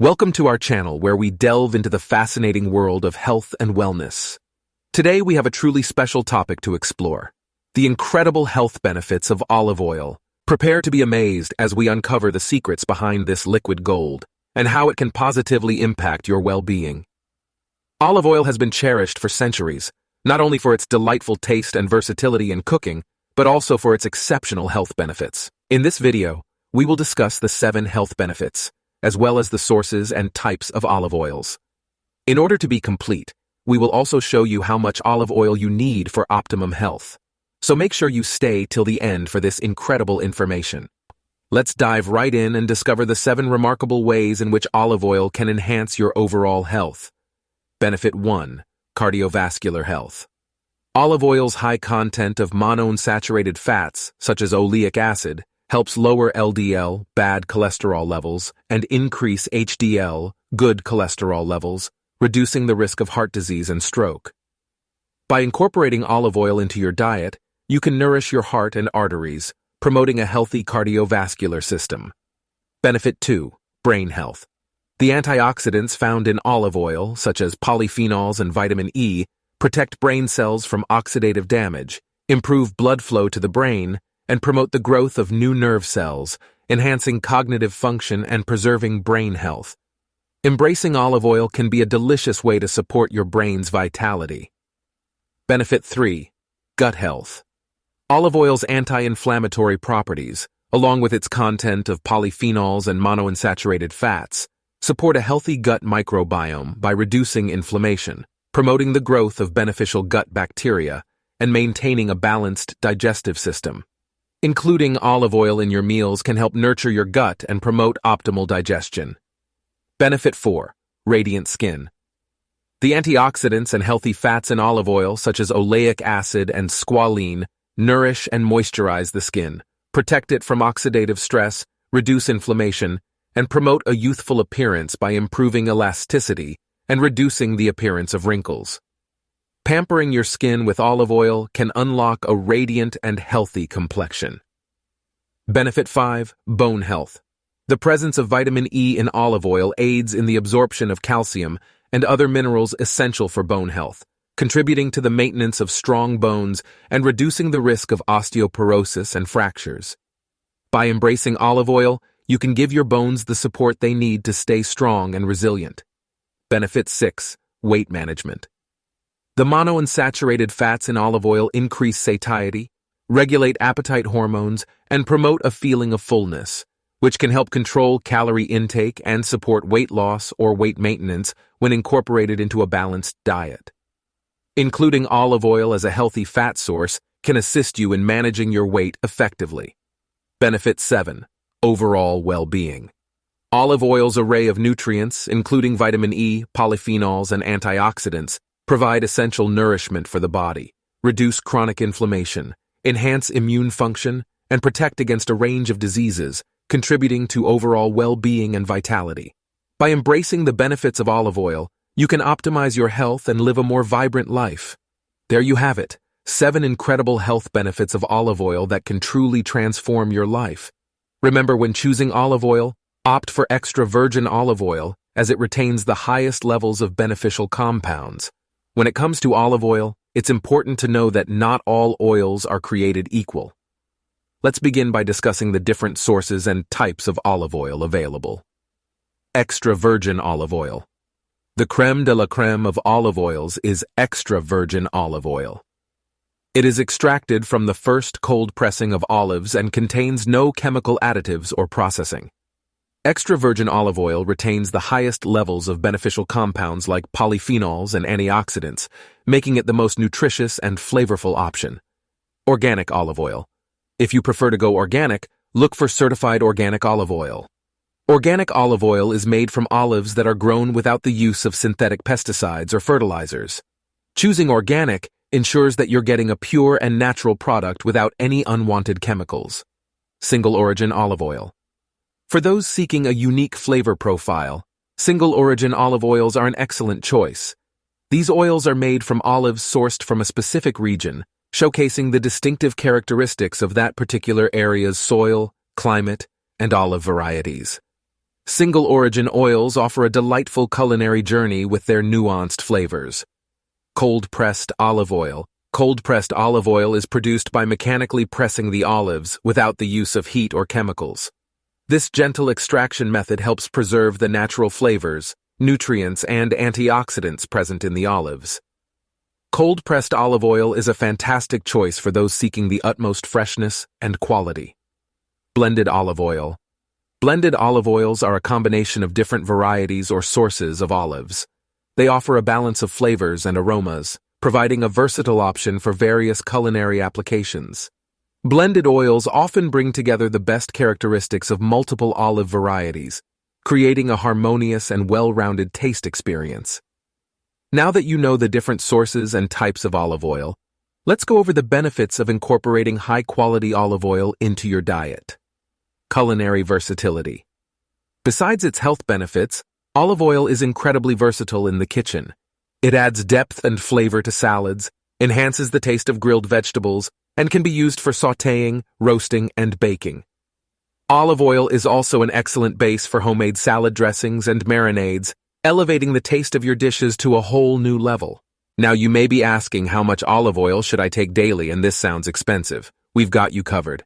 Welcome to our channel where we delve into the fascinating world of health and wellness. Today we have a truly special topic to explore: the incredible health benefits of olive oil. Prepare to be amazed as we uncover the secrets behind this liquid gold and how it can positively impact your well-being. Olive oil has been cherished for centuries, not only for its delightful taste and versatility in cooking, but also for its exceptional health benefits. In this video, we will discuss the 7 health benefits, as well as the sources and types of olive oils. In order to be complete, we will also show you how much olive oil you need for optimum health. So make sure you stay till the end for this incredible information. Let's dive right in and discover the 7 remarkable ways in which olive oil can enhance your overall health. Benefit 1. Cardiovascular health. Olive oil's high content of monounsaturated fats, such as oleic acid, helps lower LDL, bad cholesterol levels, and increase HDL, good cholesterol levels, reducing the risk of heart disease and stroke. By incorporating olive oil into your diet, you can nourish your heart and arteries, promoting a healthy cardiovascular system. Benefit 2. Brain health. The antioxidants found in olive oil, such as polyphenols and vitamin E, protect brain cells from oxidative damage, improve blood flow to the brain, and promote the growth of new nerve cells, enhancing cognitive function and preserving brain health. Embracing olive oil can be a delicious way to support your brain's vitality. Benefit 3. Gut health. Olive oil's anti-inflammatory properties, along with its content of polyphenols and monounsaturated fats, support a healthy gut microbiome by reducing inflammation, promoting the growth of beneficial gut bacteria, and maintaining a balanced digestive system. Including olive oil in your meals can help nurture your gut and promote optimal digestion. Benefit 4. Radiant skin. The antioxidants and healthy fats in olive oil, such as oleic acid and squalene, nourish and moisturize the skin, protect it from oxidative stress, reduce inflammation, and promote a youthful appearance by improving elasticity and reducing the appearance of wrinkles. Pampering your skin with olive oil can unlock a radiant and healthy complexion. Benefit 5. Bone health. The presence of vitamin E in olive oil aids in the absorption of calcium and other minerals essential for bone health, contributing to the maintenance of strong bones and reducing the risk of osteoporosis and fractures. By embracing olive oil, you can give your bones the support they need to stay strong and resilient. Benefit 6. Weight management. The monounsaturated fats in olive oil increase satiety, regulate appetite hormones, and promote a feeling of fullness, which can help control calorie intake and support weight loss or weight maintenance when incorporated into a balanced diet. Including olive oil as a healthy fat source can assist you in managing your weight effectively. Benefit 7. Overall well-being. Olive oil's array of nutrients, including vitamin E, polyphenols, and antioxidants, provide essential nourishment for the body, reduce chronic inflammation, enhance immune function, and protect against a range of diseases, contributing to overall well-being and vitality. By embracing the benefits of olive oil, you can optimize your health and live a more vibrant life. There you have it, 7 incredible health benefits of olive oil that can truly transform your life. Remember, when choosing olive oil, opt for extra virgin olive oil as it retains the highest levels of beneficial compounds. When it comes to olive oil, it's important to know that not all oils are created equal. Let's begin by discussing the different sources and types of olive oil available. Extra virgin olive oil. The crème de la crème of olive oils is extra virgin olive oil. It is extracted from the first cold pressing of olives and contains no chemical additives or processing. Extra virgin olive oil retains the highest levels of beneficial compounds like polyphenols and antioxidants, making it the most nutritious and flavorful option. Organic olive oil. If you prefer to go organic, look for certified organic olive oil. Organic olive oil is made from olives that are grown without the use of synthetic pesticides or fertilizers. Choosing organic ensures that you're getting a pure and natural product without any unwanted chemicals. Single origin olive oil. For those seeking a unique flavor profile, single-origin olive oils are an excellent choice. These oils are made from olives sourced from a specific region, showcasing the distinctive characteristics of that particular area's soil, climate, and olive varieties. Single-origin oils offer a delightful culinary journey with their nuanced flavors. Cold-pressed olive oil. Cold-pressed olive oil is produced by mechanically pressing the olives without the use of heat or chemicals. This gentle extraction method helps preserve the natural flavors, nutrients, and antioxidants present in the olives. Cold-pressed olive oil is a fantastic choice for those seeking the utmost freshness and quality. Blended olive oil. Blended olive oils are a combination of different varieties or sources of olives. They offer a balance of flavors and aromas, providing a versatile option for various culinary applications. Blended oils often bring together the best characteristics of multiple olive varieties, creating a harmonious and well-rounded taste experience. Now that you know the different sources and types of olive oil, let's go over the benefits of incorporating high-quality olive oil into your diet. Culinary versatility. Besides its health benefits, olive oil is incredibly versatile in the kitchen. It adds depth and flavor to salads, enhances the taste of grilled vegetables, and can be used for sautéing, roasting, and baking. Olive oil is also an excellent base for homemade salad dressings and marinades, elevating the taste of your dishes to a whole new level. Now you may be asking, how much olive oil should I take daily, and this sounds expensive. We've got you covered.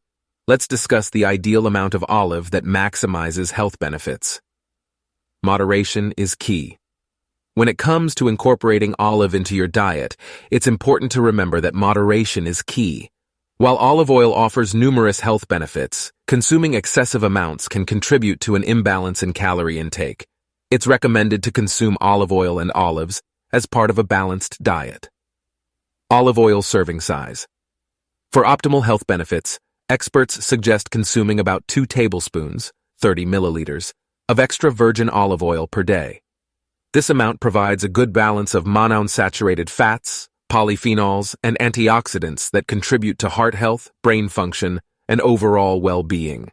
Let's discuss the ideal amount of olive that maximizes health benefits. Moderation is key. When it comes to incorporating olive into your diet, it's important to remember that moderation is key. While olive oil offers numerous health benefits, consuming excessive amounts can contribute to an imbalance in calorie intake. It's recommended to consume olive oil and olives as part of a balanced diet. Olive oil serving size. For optimal health benefits, experts suggest consuming about 2 tablespoons, 30 milliliters, of extra virgin olive oil per day. This amount provides a good balance of monounsaturated fats, polyphenols, and antioxidants that contribute to heart health, brain function, and overall well-being.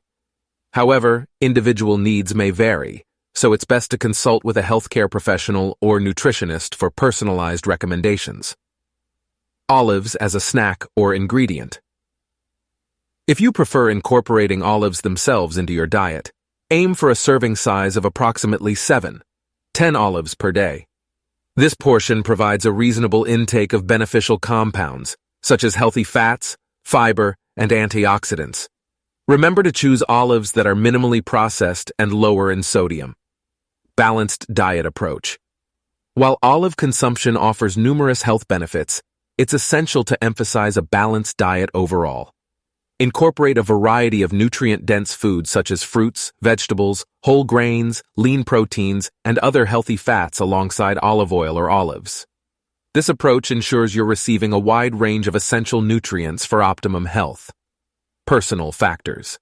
However, individual needs may vary, so it's best to consult with a healthcare professional or nutritionist for personalized recommendations. Olives as a snack or ingredient. If you prefer incorporating olives themselves into your diet, aim for a serving size of approximately 7-10 olives per day. This portion provides a reasonable intake of beneficial compounds, such as healthy fats, fiber, and antioxidants. Remember to choose olives that are minimally processed and lower in sodium. Balanced diet approach. While olive consumption offers numerous health benefits, it's essential to emphasize a balanced diet overall. Incorporate a variety of nutrient-dense foods such as fruits, vegetables, whole grains, lean proteins, and other healthy fats alongside olive oil or olives. This approach ensures you're receiving a wide range of essential nutrients for optimum health. Personal factors.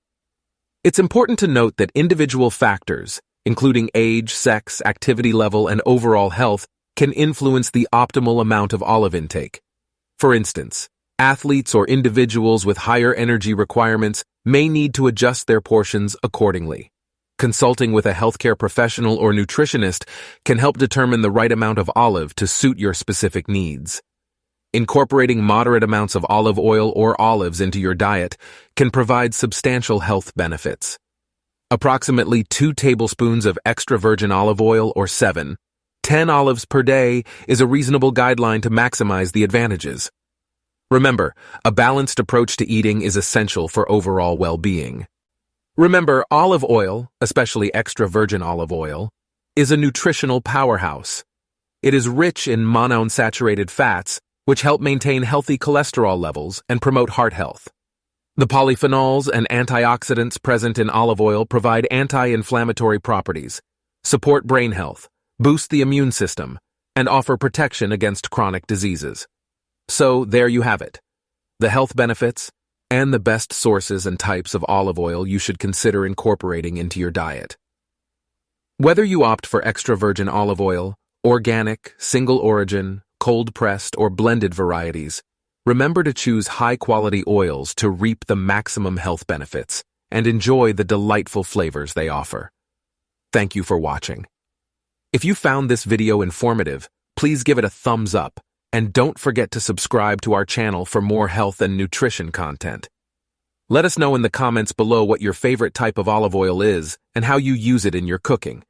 It's important to note that individual factors, including age, sex, activity level, and overall health, can influence the optimal amount of olive intake. For instance, athletes or individuals with higher energy requirements may need to adjust their portions accordingly. Consulting with a healthcare professional or nutritionist can help determine the right amount of olive to suit your specific needs. Incorporating moderate amounts of olive oil or olives into your diet can provide substantial health benefits. Approximately 2 tablespoons of extra virgin olive oil or 7-10 olives per day is a reasonable guideline to maximize the advantages. Remember, a balanced approach to eating is essential for overall well-being. Remember, olive oil, especially extra virgin olive oil, is a nutritional powerhouse. It is rich in monounsaturated fats, which help maintain healthy cholesterol levels and promote heart health. The polyphenols and antioxidants present in olive oil provide anti-inflammatory properties, support brain health, boost the immune system, and offer protection against chronic diseases. So there you have it, the health benefits and the best sources and types of olive oil you should consider incorporating into your diet. Whether you opt for extra virgin olive oil, organic, single origin, cold-pressed, or blended varieties, remember to choose high-quality oils to reap the maximum health benefits and enjoy the delightful flavors they offer. Thank you for watching. If you found this video informative, please give it a thumbs up. And don't forget to subscribe to our channel for more health and nutrition content. Let us know in the comments below what your favorite type of olive oil is and how you use it in your cooking.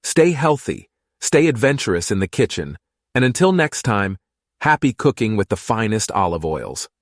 Stay healthy, stay adventurous in the kitchen, and until next time, happy cooking with the finest olive oils.